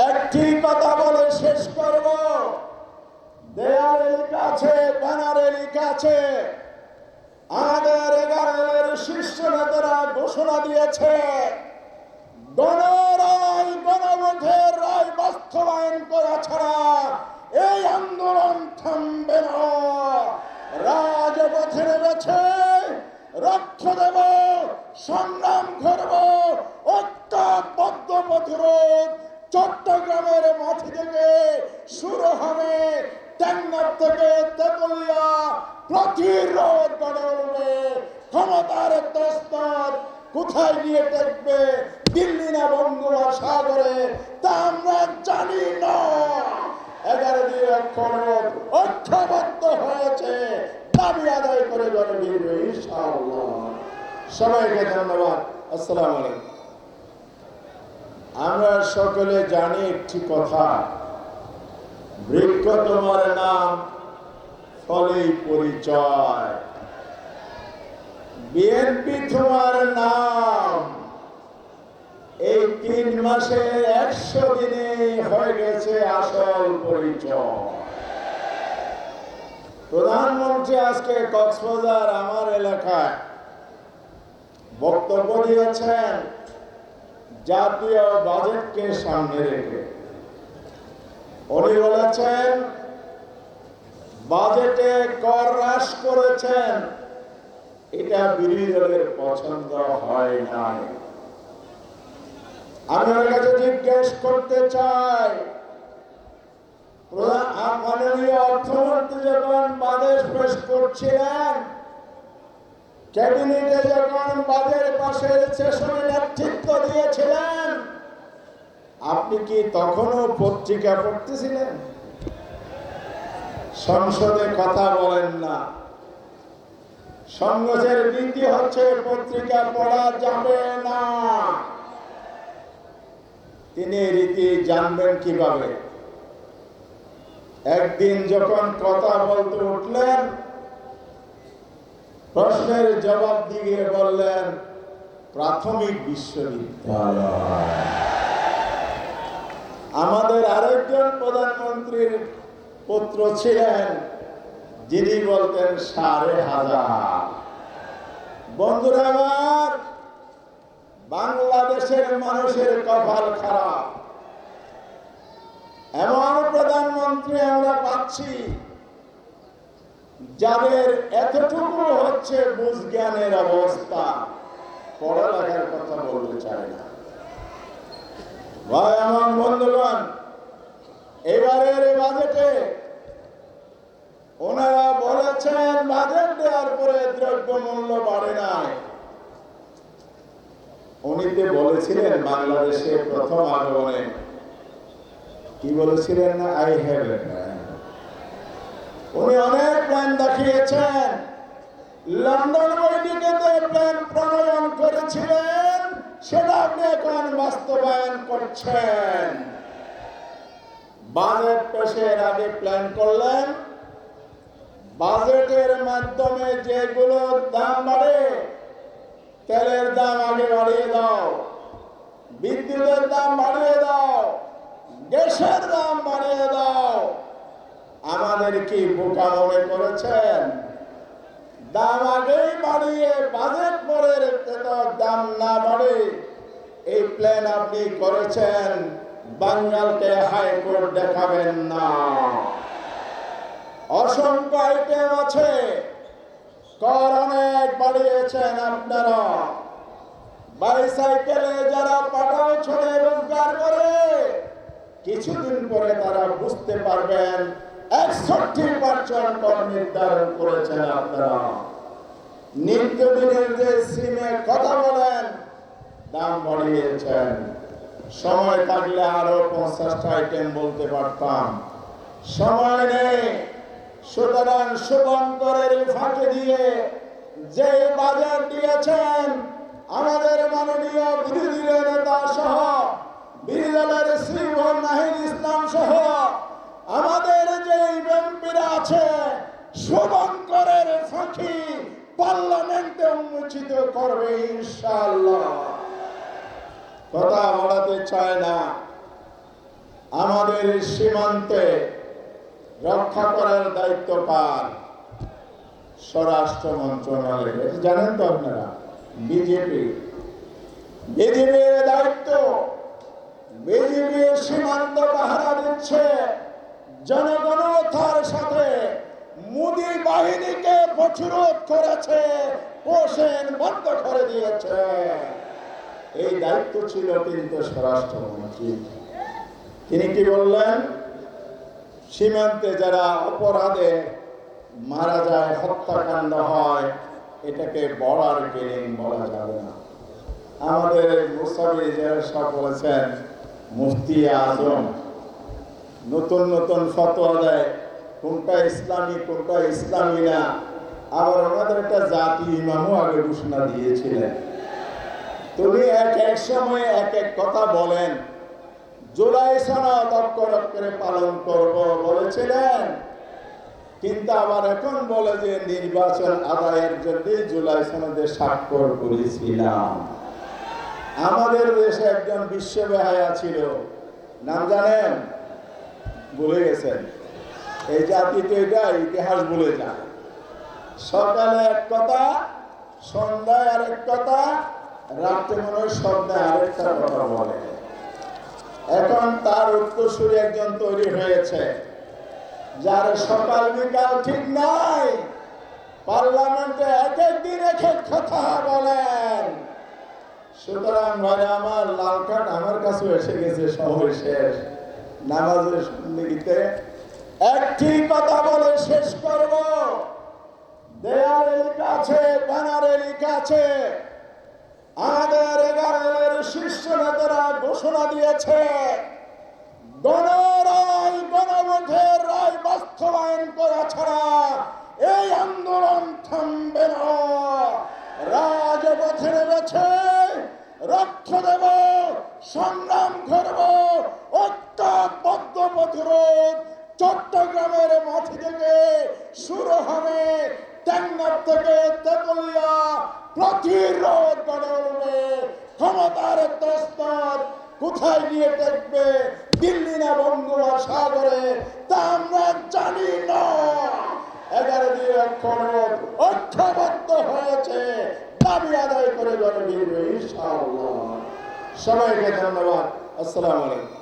একটি কথা বলে শেষ করব। দেয়ালে লেখা আছে, ব্যানারে লেখা আছে, আমাদের 11 দলের শীর্ষ নেতারা ঘোষণা দিয়েছে গণরায়, গণভোটের রায় বাস্তবায়ন করা ছাড়া এই আন্দোলন থামবে না। রাজপথে নেমেছে, রক্ত দেব, সংগ্রাম করব, ঐক্যবদ্ধ প্রতিরোধ চট্টগ্রামের মাটি থেকে শুরু হবে, টেকনাফ থেকে তেতুলিয়া প্রতিরোধ গড়ে উঠবে। ক্ষমতার তস্তর কোথায় গিয়ে টেকবে, দিল্লি না বঙ্গোপসাগরে, তা আমরা জানি না। 11 দিন ঐক্যবদ্ধ হয়েছে, দাবি আদায় করে জলে ফিরবে ইনশাআল্লাহ। সবাইকে ধন্যবাদ। আসসালামু আলাইকুম। আমরা সকলে জানি একটি কথা, বৃক্ষ তোমার নাম, ফলেই পরিচয়। বিএনপি তোমার নাম, এই 3 মাসে 100 দিনে হয়ে গেছে আসল পরিচয়। প্রধানমন্ত্রী আজকে কক্সবাজার আমার এলাকায় বক্তব্য দিয়েছেন জাতীয় বাজেটকে সামনে রেখে। উনি বলেছেন বাজেটে কর হ্রাস করেছেন, এটা বিরোধী দলের পছন্দ হয় নাই। আমি ওর কাছে জিজ্ঞেস করতে চাই, মাননীয় অর্থমন্ত্রী যখন বাজেট পেশ করছিলেন, ক্যাবিনেটে যখন বাজেট পাশের সেশনে নেতৃত্ব দিয়েছিলেন, আপনি কি তখনও পত্রিকা পড়তেছিলেন? সংসদে কথা বলেন না। সংসদের নীতি হচ্ছে পত্রিকা পড়া যাবে না। তিনি রীতি জানবেন কিভাবে? একদিন যখন কথা বলতে উঠলেন, প্রশ্নের জবাব দিয়ে বললেন প্রাথমিক বিশ্ববিদ্যালয়। আমাদের আরেকজন প্রধানমন্ত্রীর পুত্র ছিলেন, যিনি বলতেন 5,500। বন্ধুরা আমার, বাংলাদেশের মানুষের কপাল খারাপ। এমন প্রধানমন্ত্রী আমরা পাচ্ছি যাদের এতটুকু হচ্ছে বুঝ জ্ঞানের অবস্থা, পড়ালেখার কথা বলতে চায় না। ভাই আমার বন্ধুগণ, এবারের বাজেটে ওনারা বলেছেন বাজেট দেওয়ার পরে দ্রব্যমূল্য বাড়ে নাই। উনি তো বলেছিলেন বাংলাদেশে প্রথম আগমনে, কি বলেছিলেন না, আই হ্যাভ এ প্ল্যান। উনি অনেক প্ল্যান দেখিয়েছেন। লন্ডন বৈঠকে প্ল্যান প্রণয়ন করেছিলেন, সেটা আপনি এখন বাস্তবায়ন করছেন। বাজেট পেশের আগে প্ল্যান করলেন, বাজেটের মাধ্যমে যেগুলো দাম বাড়ে, তেলের দাম আগে বাড়িয়ে দাও, বিদ্যুতের দাম বাড়িয়ে দাও, গ্যাসের দাম বাড়িয়ে দাও। আমাদের কি বোকা মনে করেছেন? দাম আগেই বাড়িয়ে বাজেট পরে দাম না বাড়ে এই প্ল্যান আপনি করেছেন। বাঙালকে হাইকোর্ট দেখাবেন না। অসংখ্য আইটেম আছে, কর অনেক বাড়িয়েছেন আপনারা। বাইসাইকেলে যারা পাঠাও ছড়ে রোজগার করে, কিছুদিন পরে তারা বুঝতে পারবেন 61% কর নির্ধারণ করেছেন আপনারা। নিত্যদিনের যে সিমে কথা বলেন, দাম বাড়িয়েছেন। সময় থাকলে আরো 50টা আইটেম বলতে পারতাম, সময় নেই। সুতরাং শুভঙ্করের ফাঁকে দিয়ে যে বাজেট দিয়েছেন, আমাদের মাননীয় বিরোধী নেতা সহ বিরোধী দলের শ্রীভর নাহিদ ইসলাম সহ আমাদের যে এমপিরা আছে, শুভঙ্করের ফাঁকি পার্লামেন্টে উন্মোচিত করবে ইনশাআল্লাহ। কথা বাড়াতে চায় না। আমাদের সীমান্তে রক্ষা করার দায়িত্ব কার? স্বরাষ্ট্র মন্ত্রণালয়ের। জানেন তো আপনারা, বিজেপির দায়িত্ব। বিজেপি সীমান্ত পাহারা দিচ্ছে, জনগণ তার সাথে মোদি বাহিনীকে প্রতিরোধ করেছে, পোষণ বন্ধ করে দিয়েছে। এই দায়িত্ব ছিল কিন্তু স্বরাষ্ট্রমন্ত্রী। তিনি কি বললেন? সীমান্তে যারা অপরাধে মারা যায়, হত্যাকাণ্ড হয়, এটাকে বর্ডার কিলিং বলা যাবে না। আমাদের মুসাফি সাহেব বলেছেন, মুফতি আজম নতুন নতুন ফতোয়া দেয়, কোনটা ইসলামী কোনটা ইসলামী না। আবার ওনাদের একটা জাতি ইমামও আগে ঘোষণা দিয়েছিলেন। তুমি এক এক সময় এক এক কথা বলেন। জুলাই সনদ অক্ষর অক্ষরে পালন করব বলেছিলেন, কিন্তু আবার এখন বলে যে নির্বাচন আদায়ের জন্য জুলাই সনদে স্বাক্ষর করেছিলাম। আমাদের দেশে একজন বিশ্ববেহায়া ছিল, নাম জানেন? ভুলে গেছেন। এই জাতি তো এটা ইতিহাস ভুলে যায়। সকালে এক কথা, সন্ধ্যায় আরেক কথা, রাত্রে মনে হয় সন্ধ্যায় আরেকটা কথা বলে। এখন তার উত্তরসূরি একজন তৈরি হয়েছে, যার সকাল বিকাল ঠিক নাই, পার্লামেন্টে এক এক দিন এক এক কথা বলেন। সুতরাং ভাই আমার, লাল কার্ড আমার কাছে এসে গেছে, সময় শেষ। নামাজের সন্ধিতে একটি কথা বলে শেষ করব। দেয়ালে লেখা আছে, ব্যানারে লেখা আছে, আমাদের 11 শীর্ষ নেতারা ঘোষণা দিয়েছে, গণরায় গণভোটের রায় বাস্তবায়ন করা ছাড়া এই আন্দোলন থামবে না। রাজপথে নেমেছে, রক্ত দেব, সংগ্রাম করব, ঐক্যবদ্ধ প্রতিরোধ চট্টগ্রামের মাটি থেকে শুরু হবে, টেকনাফ থেকে তেতুলিয়া প্রতিরোধ গড়ে উঠবে। ক্ষমতার তসনদ কোথায় গিয়ে টেকবে, দিল্লি না বঙ্গোপসাগরে, তা আমরা জানি না। 11 দিন ঐক্যবদ্ধ হয়েছে, দাবি আদায় করে গড়ে ফিরবে ইনশাআল্লাহ। সবাইকে ধন্যবাদ। আসসালামু আলাইকুম।